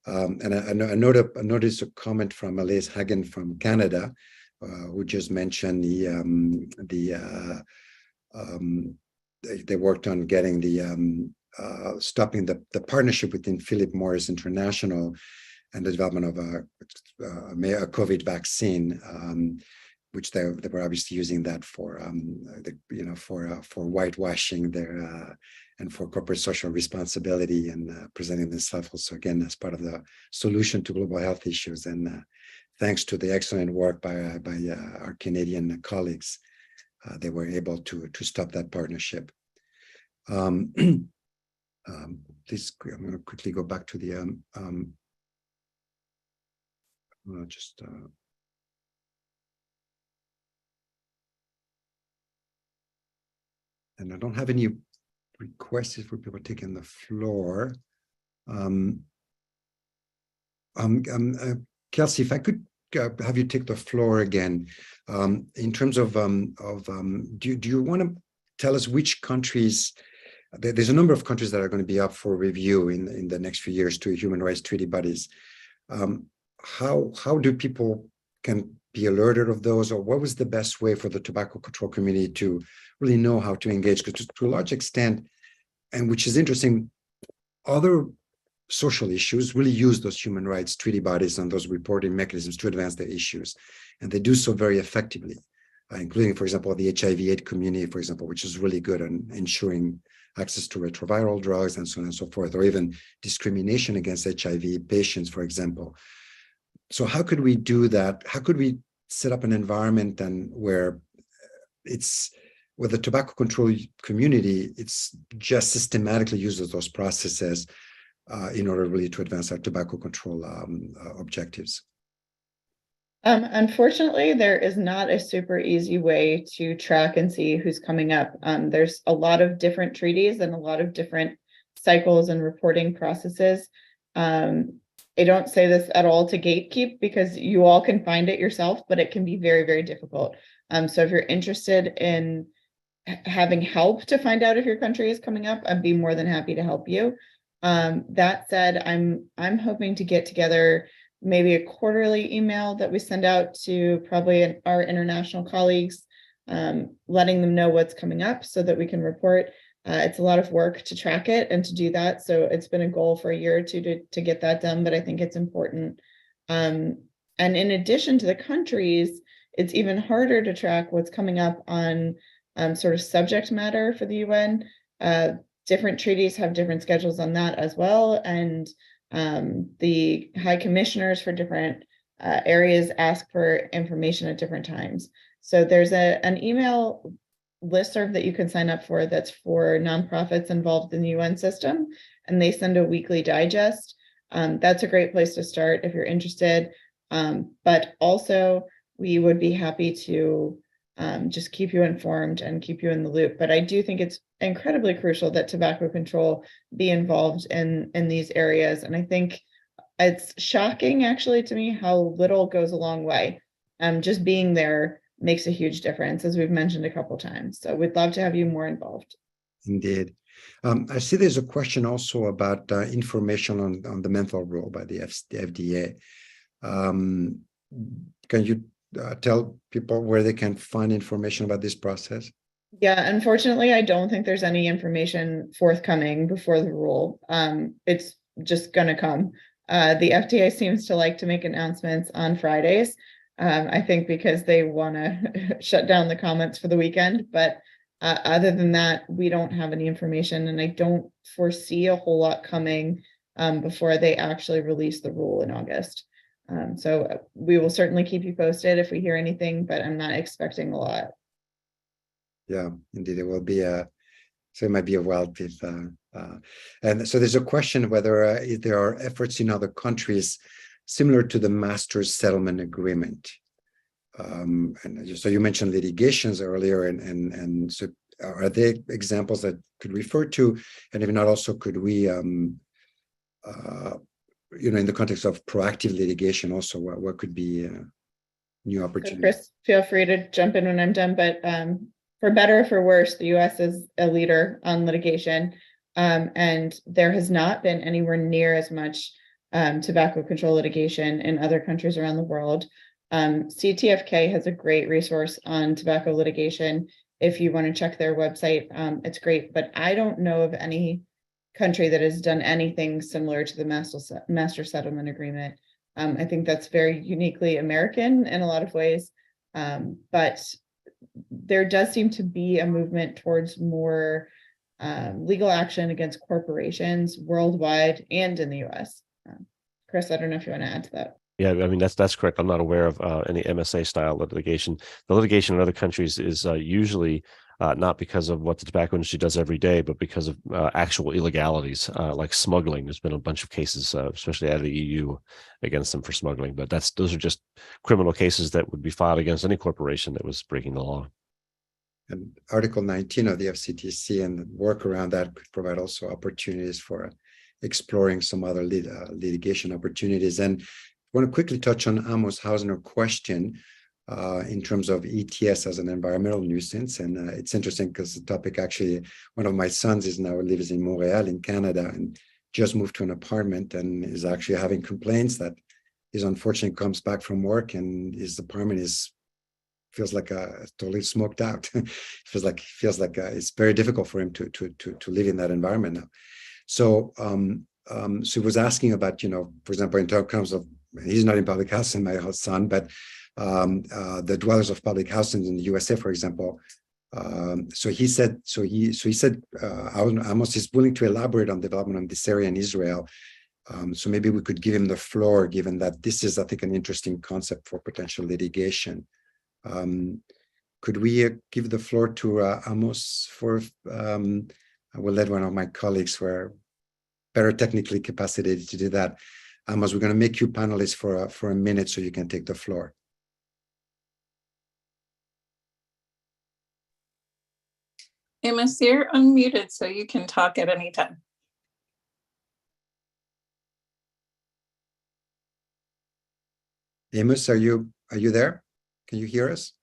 And I noticed a comment from Elise Hagen from Canada, who just mentioned they worked on getting stopping the partnership within Philip Morris International and the development of a COVID vaccine, which they were obviously using that for for whitewashing their and for corporate social responsibility, and presenting themselves also again as part of the solution to global health issues. And thanks to the excellent work by our Canadian colleagues, they were able to stop that partnership. Please, I'm going to quickly go back to the and I don't have any requests for people taking the floor. Kelsey, if I could have you take the floor again, in terms of do you want to tell us which countries? There's a number of countries that are going to be up for review in the next few years to human rights treaty bodies. How do people can be alerted of those, or what was the best way for the tobacco control community to really know how to engage? Because to a large extent, and which is interesting, other social issues really use those human rights treaty bodies and those reporting mechanisms to advance their issues. And they do so very effectively, including, for example, the HIV/AIDS community, for example, which is really good on ensuring access to retroviral drugs and so on and so forth, or even discrimination against HIV patients, for example. So how could we do that? How could we set up an environment then where with the tobacco control community, it's just systematically uses those processes in order really to advance our tobacco control objectives? Unfortunately, there is not a super easy way to track and see who's coming up. There's a lot of different treaties and a lot of different cycles and reporting processes. I don't say this at all to gatekeep, because you all can find it yourself, but it can be very, very difficult. So if you're interested in having help to find out if your country is coming up, I'd be more than happy to help you. That said, I'm hoping to get together maybe a quarterly email that we send out to probably our international colleagues, letting them know what's coming up so that we can report. It's a lot of work to track it and to do that. So it's been a goal for a year or two to get that done, but I think it's important. And in addition to the countries, it's even harder to track what's coming up on sort of subject matter for the UN. Different treaties have different schedules on that as well. And the high commissioners for different areas ask for information at different times. So there's an email listserv that you can sign up for that's for nonprofits involved in the UN system, and they send a weekly digest. That's a great place to start if you're interested. But also, we would be happy to just keep you informed and keep you in the loop. But I do think it's incredibly crucial that tobacco control be involved in these areas. And I think it's shocking, actually, to me, how little goes a long way. Just being there makes a huge difference, as we've mentioned a couple of times. So we'd love to have you more involved. Indeed. I see there's a question also about information on the menthol rule by the FDA. Can you tell people where they can find information about this process? Yeah, unfortunately, I don't think there's any information forthcoming before the rule. It's just going to come. The FDA seems to like to make announcements on Fridays. I think because they want to shut down the comments for the weekend. But other than that, we don't have any information, and I don't foresee a whole lot coming before they actually release the rule in August. So we will certainly keep you posted if we hear anything, but I'm not expecting a lot. Yeah, indeed, it will be so it might be a wild bit. And so there's a question whether there are efforts in other countries similar to the Master Settlement Agreement. And so you mentioned litigations earlier, and so are there examples that could refer to? And if not, also could we, in the context of proactive litigation, also what could be new opportunities? So Chris, feel free to jump in when I'm done, but for better or for worse, the U.S. is a leader on litigation, and there has not been anywhere near as much tobacco control litigation in other countries around the world. CTFK has a great resource on tobacco litigation. If you want to check their website, it's great, but I don't know of any country that has done anything similar to the Master Settlement Agreement. I think that's very uniquely American in a lot of ways, but there does seem to be a movement towards more legal action against corporations worldwide and in the US. Chris, I don't know if you want to add to that. Yeah, I mean, that's correct. I'm not aware of any MSA style litigation. The litigation in other countries is usually not because of what the tobacco industry does every day, but because of actual illegalities like smuggling. There's been a bunch of cases, especially out of the EU, against them for smuggling. But those are just criminal cases that would be filed against any corporation that was breaking the law. And Article 19 of the FCTC and the work around that could provide also opportunities for exploring some other litigation opportunities. And I want to quickly touch on Amos Hausner's question in terms of ETS as an environmental nuisance. And it's interesting because the topic, actually, one of my sons lives in Montreal in Canada and just moved to an apartment and is actually having complaints that He's unfortunately comes back from work and his apartment feels like totally smoked out. feels like it's very difficult for him to live in that environment now. So so he was asking about, for example, in terms of, he's not in public housing, my son, but the dwellers of public housing in the USA, for example. So he said Amos is willing to elaborate on development of this area in Israel. So maybe we could give him the floor, given that this is, I think, an interesting concept for potential litigation. Could we give the floor to Amos for, I will let one of my colleagues who are better technically capacitated to do that. Amos, we're going to make you panelists for a minute so you can take the floor. Amos, you're unmuted, so you can talk at any time. Amos, are you there? Can you hear us?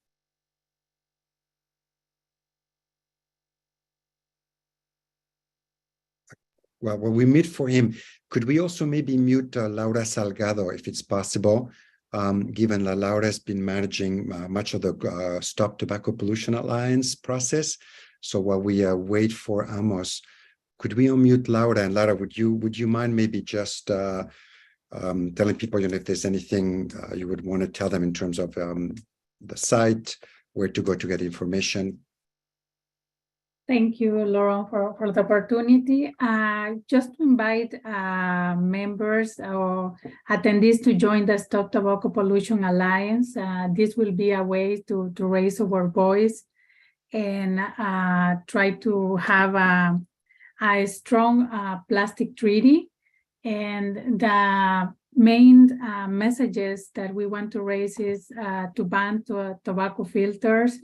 Well, when we meet for him, could we also maybe mute Laura Salgado, if it's possible, given that Laura has been managing much of the Stop Tobacco Pollution Alliance process. So while we wait for Amos, could we unmute Laura? And Laura, would you mind maybe just telling people, if there's anything you would want to tell them in terms of the site, where to go to get information? Thank you, Laurent, for the opportunity. Just to invite members or attendees to join the Stop Tobacco Pollution Alliance. This will be a way to raise our voice and try to have a strong plastic treaty. And the main messages that we want to raise is to ban tobacco filters,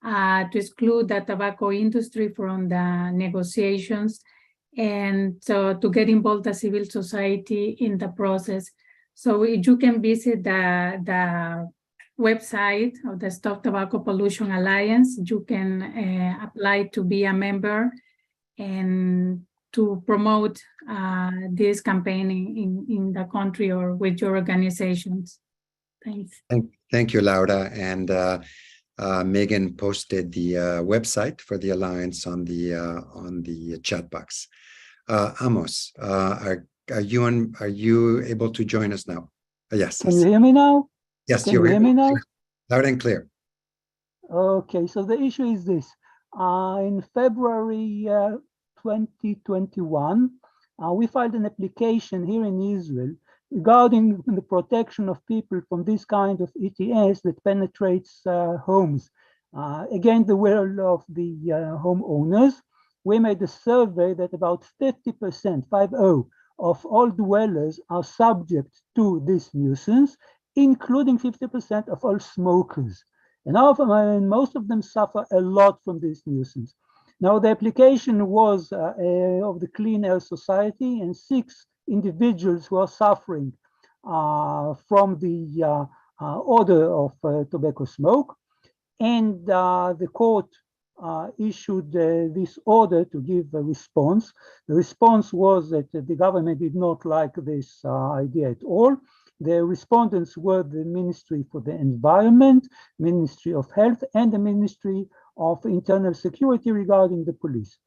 to exclude the tobacco industry from the negotiations, and so to get involved the civil society in the process. So you can visit the website of the Stop Tobacco Pollution Alliance. You can apply to be a member and to promote this campaign in the country or with your organizations. Thanks. Thank you, Laura. And Megan posted the website for the Alliance on the chat box. Amos, are you able to join us now? Yes. Can you hear me now? Yes, Can you hear me now? Loud and clear. Okay, so the issue is this. In February 2021, we filed an application here in Israel regarding the protection of people from this kind of ETS that penetrates homes. Again, the will of the homeowners, we made a survey that about 50%, 50, of all dwellers are subject to this nuisance, including 50% of all smokers. And most of them suffer a lot from this nuisance. Now, the application was of the Clean Air Society and 6 individuals who are suffering from the odor of tobacco smoke. And the court issued this order to give a response. The response was that the government did not like this idea at all. The respondents were the Ministry for the Environment, Ministry of Health, and the Ministry of Internal Security regarding the police.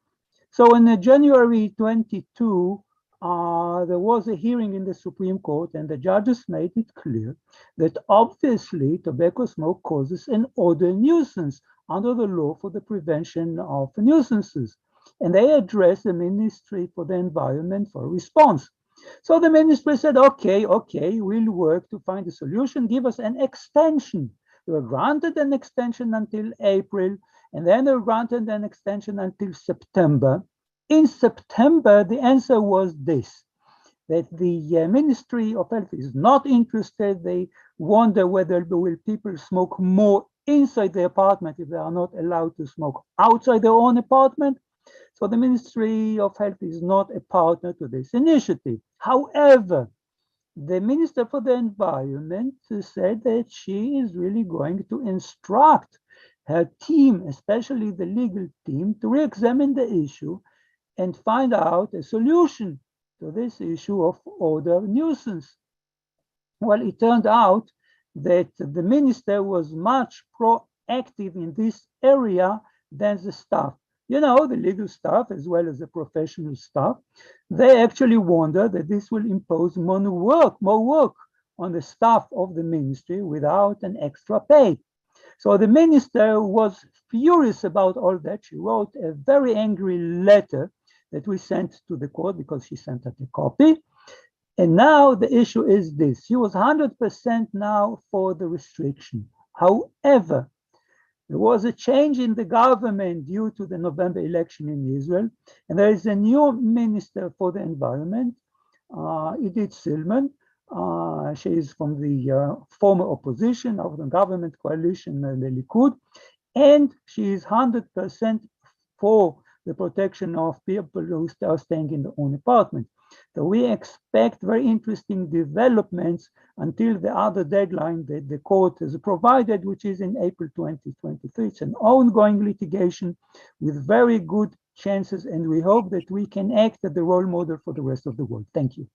So in January 22, there was a hearing in the Supreme Court, and the judges made it clear that obviously tobacco smoke causes an odor nuisance under the law for the prevention of nuisances. And they addressed the Ministry for the Environment for a response. So the ministry said, okay, we'll work to find a solution, give us an extension. They were granted an extension until April, and then they were granted an extension until September. In September, the answer was this, that the Ministry of Health is not interested. They wonder whether will people smoke more inside the apartment if they are not allowed to smoke outside their own apartment. So the Ministry of Health is not a partner to this initiative. However, the Minister for the Environment said that she is really going to instruct her team, especially the legal team, to re-examine the issue and find out a solution to this issue of odor nuisance. Well, it turned out that the minister was much proactive in this area than the staff. You know, the legal staff as well as the professional staff, they actually wonder that this will impose more work on the staff of the ministry without an extra pay. So the minister was furious about all that. She wrote a very angry letter that we sent to the court because she sent us a copy. And now the issue is this. She was 100% now for the restriction. However, there was a change in the government due to the November election in Israel, and there is a new minister for the environment, Edith Silman. She is from the former opposition of the government coalition, the Likud, and she is 100% for the protection of people who are staying in their own apartment. So we expect very interesting developments until the other deadline that the court has provided, which is in April 2023. It's an ongoing litigation with very good chances, and we hope that we can act as the role model for the rest of the world. Thank you.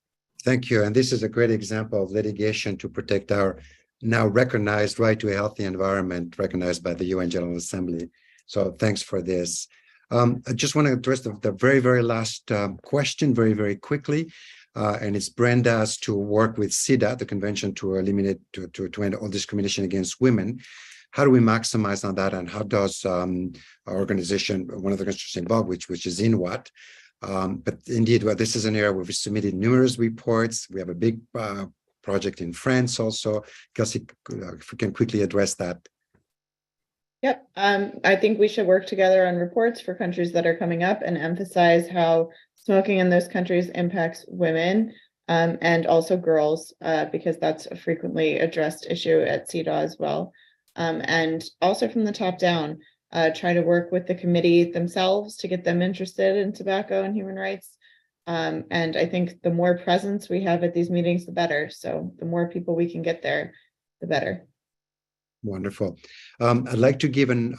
Thank you. And this is a great example of litigation to protect our now recognized right to a healthy environment, recognized by the UN General Assembly. So thanks for this. I just want to address the very, very last question very, very quickly. And it's Brenda's to work with CEDA, the Convention to eliminate, to end all discrimination against women. How do we maximize on that? And how does our organization, one of the organizations involved, which is INWAT, but indeed, well, this is an area where we submitted numerous reports. We have a big project in France also. Kelsey, if we can quickly address that. Yep. I think we should work together on reports for countries that are coming up and emphasize how smoking in those countries impacts women and also girls, because that's a frequently addressed issue at CEDA as well. And also from the top down, try to work with the committee themselves to get them interested in tobacco and human rights. And I think the more presence we have at these meetings, the better. So the more people we can get there, the better. Wonderful. I'd like to give an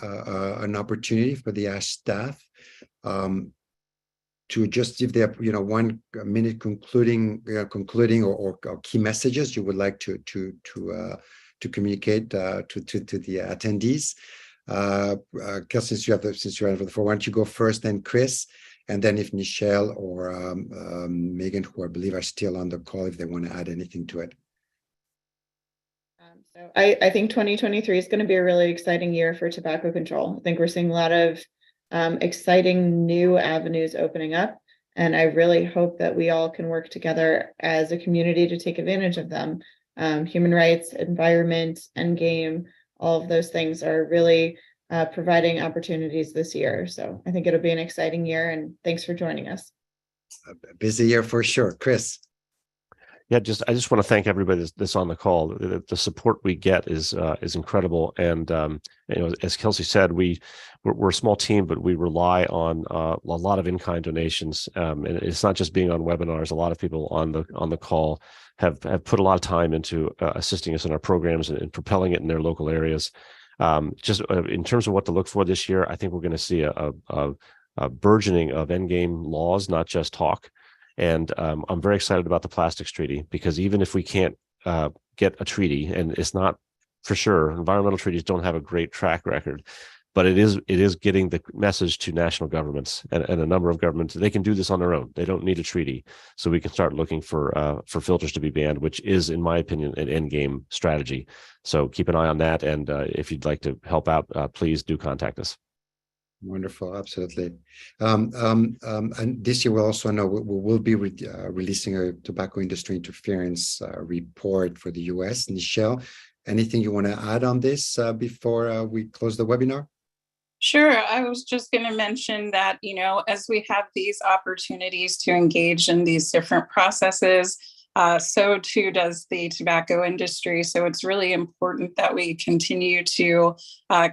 opportunity for the ASH staff to just give their 1 minute concluding or key messages you would like to communicate to the attendees. Kelsey, since you're on the floor, why don't you go first, then Chris, and then if Michelle or Megan, who I believe are still on the call, if they want to add anything to it. So I think 2023 is going to be a really exciting year for tobacco control. I think we're seeing a lot of exciting new avenues opening up, and I really hope that we all can work together as a community to take advantage of them. Human rights, environment, endgame, all of those things are really providing opportunities this year. So I think it'll be an exciting year, and thanks for joining us. A busy year for sure. Chris. Yeah, I just want to thank everybody that's on the call. The support we get is incredible, and as Kelsey said, we're a small team, but we rely on a lot of in-kind donations. And it's not just being on webinars. A lot of people on the call have put a lot of time into assisting us in our programs and propelling it in their local areas. Just in terms of what to look for this year, I think we're going to see a burgeoning of endgame laws, not just talk. And I'm very excited about the plastics treaty, because even if we can't get a treaty, and it's not for sure, environmental treaties don't have a great track record, but it is getting the message to national governments and a number of governments. They can do this on their own. They don't need a treaty. So we can start looking for filters to be banned, which is, in my opinion, an endgame strategy. So keep an eye on that. And if you'd like to help out, please do contact us. Wonderful, absolutely. And this year we'll also know we will be releasing a tobacco industry interference report for the US. Michelle, anything you want to add on this before we close the webinar? Sure. I was just going to mention that, as we have these opportunities to engage in these different processes, so too does the tobacco industry. So it's really important that we continue to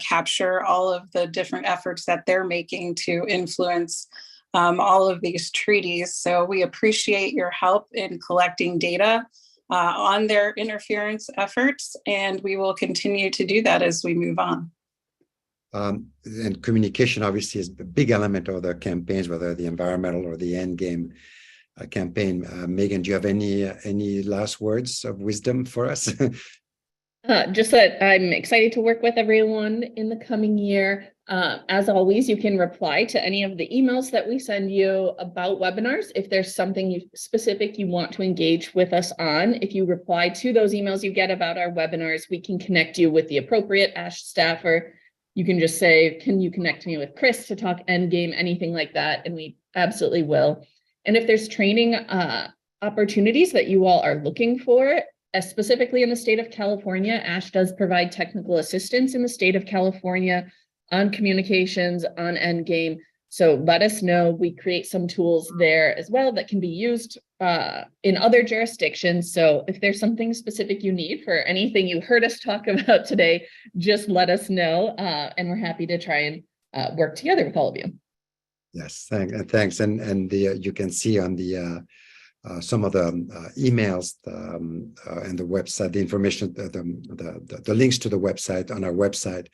capture all of the different efforts that they're making to influence all of these treaties. So we appreciate your help in collecting data on their interference efforts, and we will continue to do that as we move on. And communication obviously is a big element of the campaigns, whether the environmental or the end game. campaign. Megan, do you have any last words of wisdom for us? Just that I'm excited to work with everyone in the coming year. As always, you can reply to any of the emails that we send you about webinars. If there's something specific you want to engage with us on, if you reply to those emails you get about our webinars, we can connect you with the appropriate ASH staffer. You can just say, can you connect me with Chris to talk endgame, anything like that, and we absolutely will. And if there's training opportunities that you all are looking for, specifically in the state of California, ASH does provide technical assistance in the state of California on communications, on endgame. So let us know. We create some tools there as well that can be used in other jurisdictions. So if there's something specific you need for anything you heard us talk about today, just let us know. And we're happy to try and work together with all of you. Yes, thanks. And you can see on the some of the emails and the website, the information, the links to the website on our website,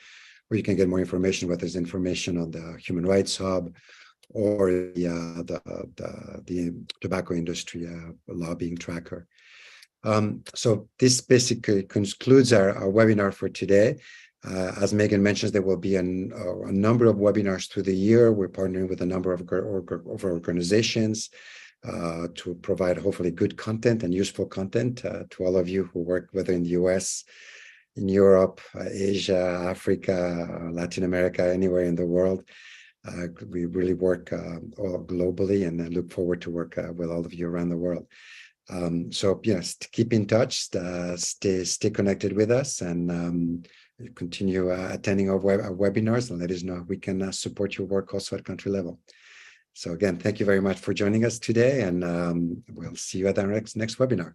where you can get more information, whether there's information on the Human Rights Hub or the tobacco industry lobbying tracker. So this basically concludes our webinar for today. As Megan mentions, there will be a number of webinars through the year. We're partnering with a number of organizations to provide hopefully good content and useful content to all of you who work, whether in the US, in Europe, Asia, Africa, Latin America, anywhere in the world. We really work all globally, and I look forward to work with all of you around the world. So yes, keep in touch, stay connected with us, and continue attending our webinars, and let us know if we can support your work also at country level. So again, thank you very much for joining us today, and we'll see you at our next webinar.